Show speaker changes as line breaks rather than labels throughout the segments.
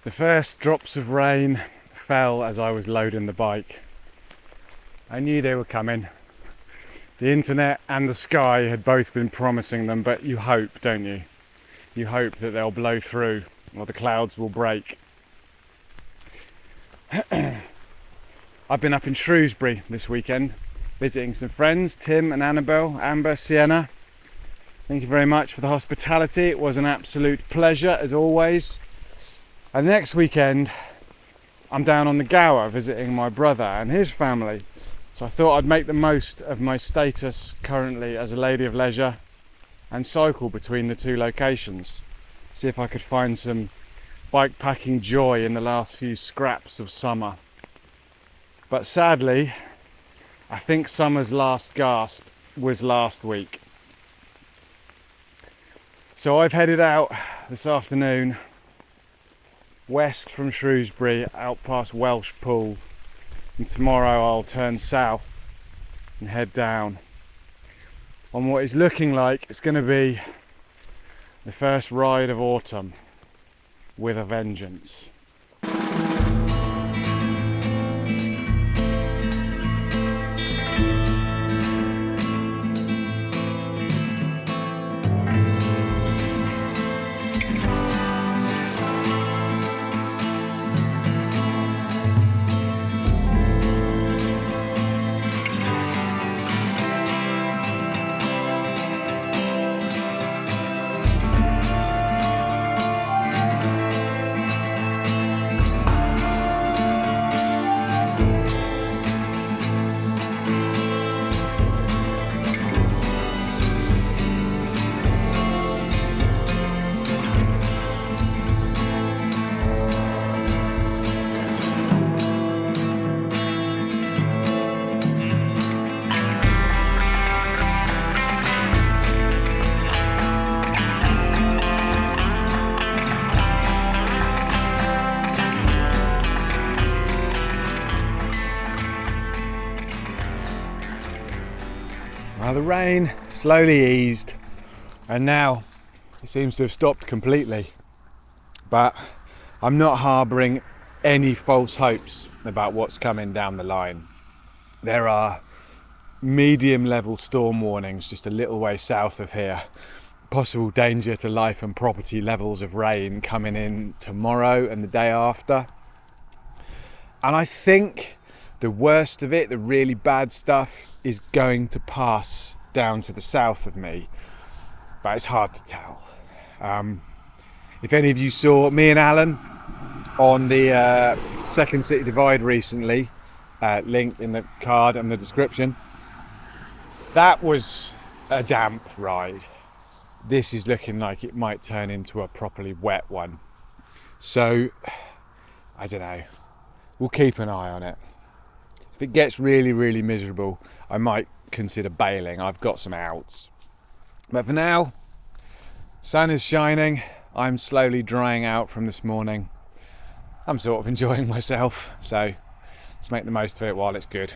The first drops of rain fell as I was loading the bike. I knew they were coming. The internet and the sky had both been promising them, but you hope, don't you? You hope that they'll blow through or the clouds will break. I've been up in Shrewsbury this weekend visiting some friends, Tim and Annabelle, Amber, Sienna. Thank you very much for the hospitality. It was an absolute pleasure as always. And next weekend I'm down on the Gower visiting my brother and his family. So I thought I'd make the most of my status currently as a lady of leisure and cycle between the two locations. See if I could find some bike packing joy in the last few scraps of summer. But sadly, I think summer's last gasp was last week. So I've headed out this afternoon west from Shrewsbury out past Welsh Pool, and tomorrow I'll turn south and head down on what is looking like it's going to be the first ride of autumn with a vengeance. Well, the rain slowly eased and now it seems to have stopped completely, but I'm not harbouring any false hopes about what's coming down the line. There are medium level storm warnings just a little way south of here. Possible danger to life and property levels of rain coming in tomorrow and the day after. And I think the worst of it, the really bad stuff, is going to pass down to the south of me, but it's hard to tell. If any of you saw me and Alan on the Second City Divide recently, link in the card and the description, that was a damp ride. This is looking like it might turn into a properly wet one. So, I don't know. We'll keep an eye on it. If it gets really, really miserable, I might consider bailing. I've got some outs. But for now, sun is shining. I'm slowly drying out from this morning. I'm sort of enjoying myself. So let's make the most of it while it's good.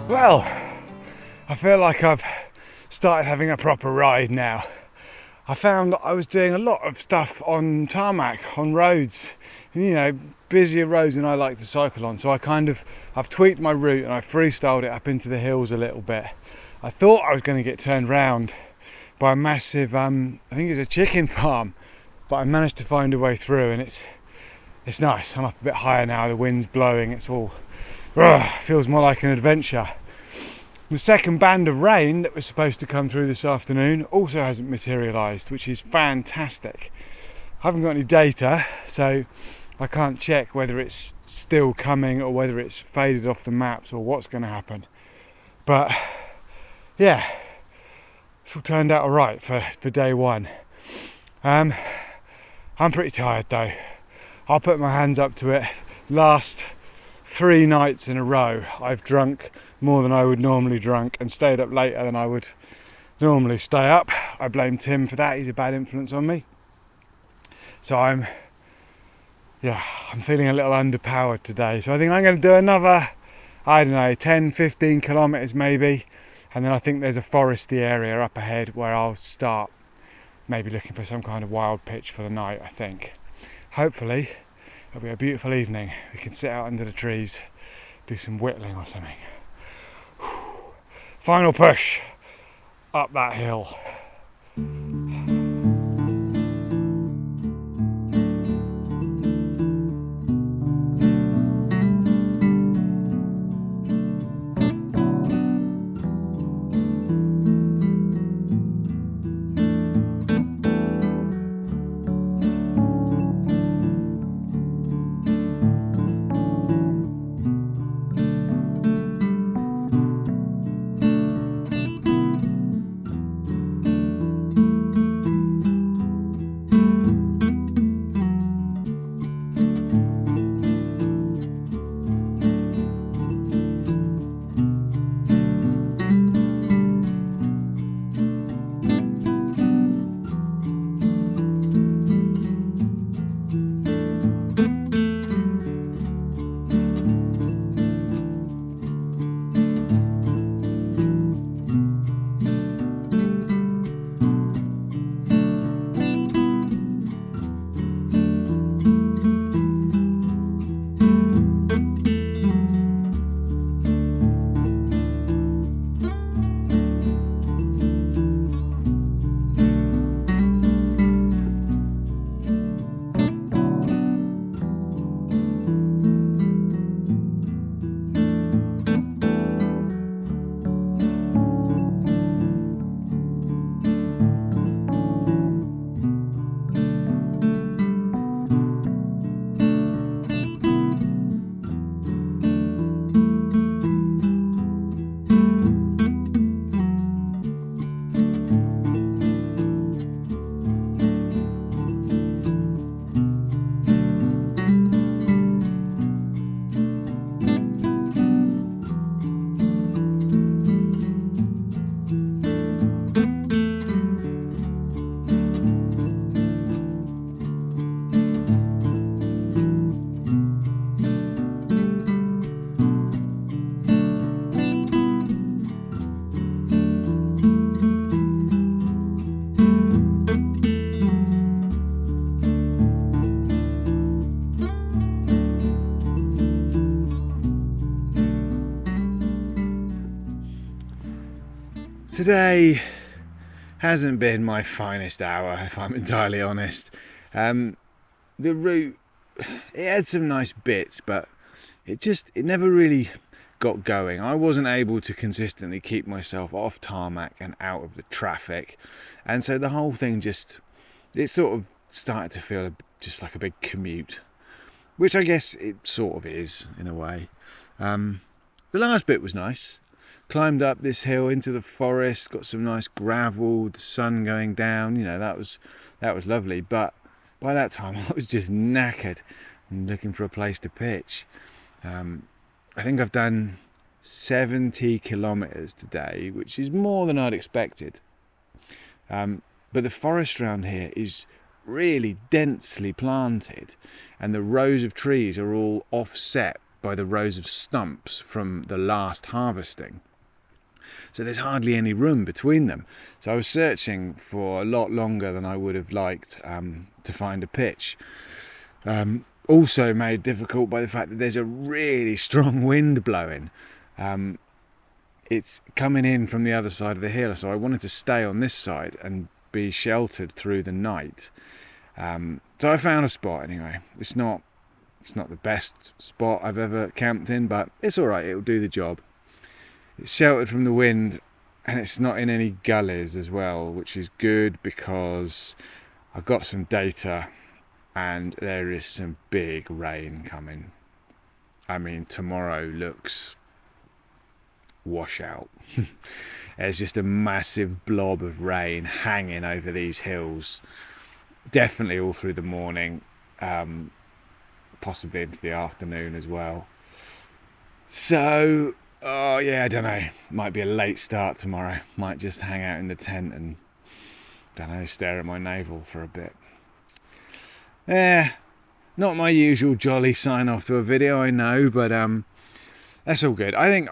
Well, I feel like I've started having a proper ride now. I found that I was doing a lot of stuff on tarmac, on roads, you know, busier roads than I like to cycle on, so I've tweaked my route and I freestyled it up into the hills a little bit. I thought I was going to get turned round by a massive, I think it's a chicken farm, but I managed to find a way through, and it's nice. I'm up a bit higher now, the wind's blowing, it's all, feels more like an adventure. The second band of rain that was supposed to come through this afternoon also hasn't materialised, which is fantastic. I haven't got any data, so I can't check whether it's still coming or whether it's faded off the maps or what's going to happen. But yeah, it's all turned out alright for day one. I'm pretty tired though. I'll put my hands up to it. Last 3 nights in a row I've drunk more than I would normally drink and stayed up later than I would normally stay up. I blame Tim for that, he's a bad influence on me. So I'm feeling a little underpowered today. So I think I'm going to do another, I don't know, 10-15 kilometres maybe, and then I think there's a foresty area up ahead where I'll start maybe looking for some kind of wild pitch for the night, I think. Hopefully it'll be a beautiful evening. We can sit out under the trees, do some whittling or something. Final push up that hill. Today hasn't been my finest hour, if I'm entirely honest. The route, it had some nice bits, but it never really got going. I wasn't able to consistently keep myself off tarmac and out of the traffic, and so the whole thing it sort of started to feel just like a big commute, which I guess it sort of is in a way. The last bit was nice. Climbed up this hill into the forest, got some nice gravel, the sun going down, that was lovely. But by that time I was just knackered and looking for a place to pitch. I think I've done 70 kilometres today, which is more than I'd expected. But the forest around here is really densely planted, and the rows of trees are all offset by the rows of stumps from the last harvesting. So there's hardly any room between them. So I was searching for a lot longer than I would have liked to find a pitch. All also made difficult by the fact that there's a really strong wind blowing. It's coming in from the other side of the hill, so I wanted to stay on this side and be sheltered through the night. So I found a spot anyway. It's not the best spot I've ever camped in, but it's alright, it'll do the job. It's sheltered from the wind and it's not in any gullies as well, which is good because I've got some data and there is some big rain coming. I mean, tomorrow looks washout. There's just a massive blob of rain hanging over these hills, definitely all through the morning, possibly into the afternoon as well. So oh yeah, I don't know, might be a late start tomorrow. Might just hang out in the tent and, don't know, stare at my navel for a bit. Not my usual jolly sign off to a video, I know, but that's all good. I think,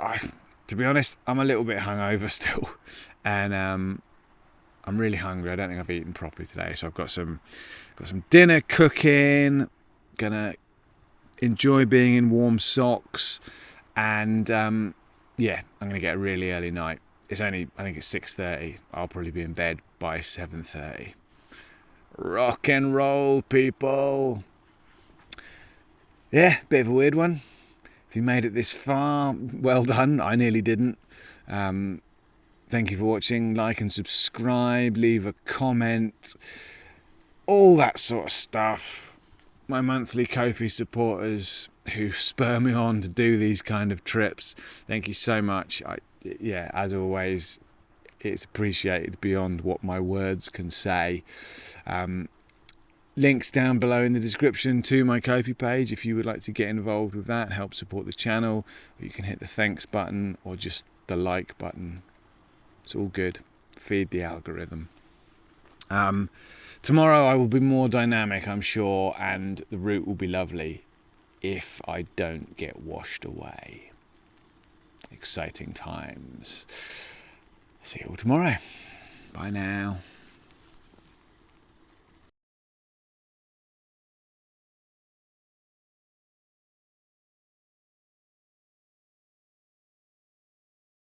to be honest, I'm a little bit hungover still, and I'm really hungry. I don't think I've eaten properly today, so I've got some dinner cooking. Gonna enjoy being in warm socks, and yeah, I'm gonna get a really early night. It's only, I think it's 6:30. I'll probably be in bed by 7:30. Rock and roll, people. Yeah, bit of a weird one. If you made it this far, well done. I nearly didn't. Thank you for watching. Like and subscribe, leave a comment, all that sort of stuff. My monthly Ko-fi supporters who spur me on to do these kind of trips, thank you so much. Yeah, as always, it's appreciated beyond what my words can say. Links down below in the description to my Ko-fi page if you would like to get involved with that, help support the channel. You can hit the thanks button or just the like button. It's all good. Feed the algorithm. Tomorrow I will be more dynamic, I'm sure, and the route will be lovely if I don't get washed away. Exciting times. See you all tomorrow. Bye now.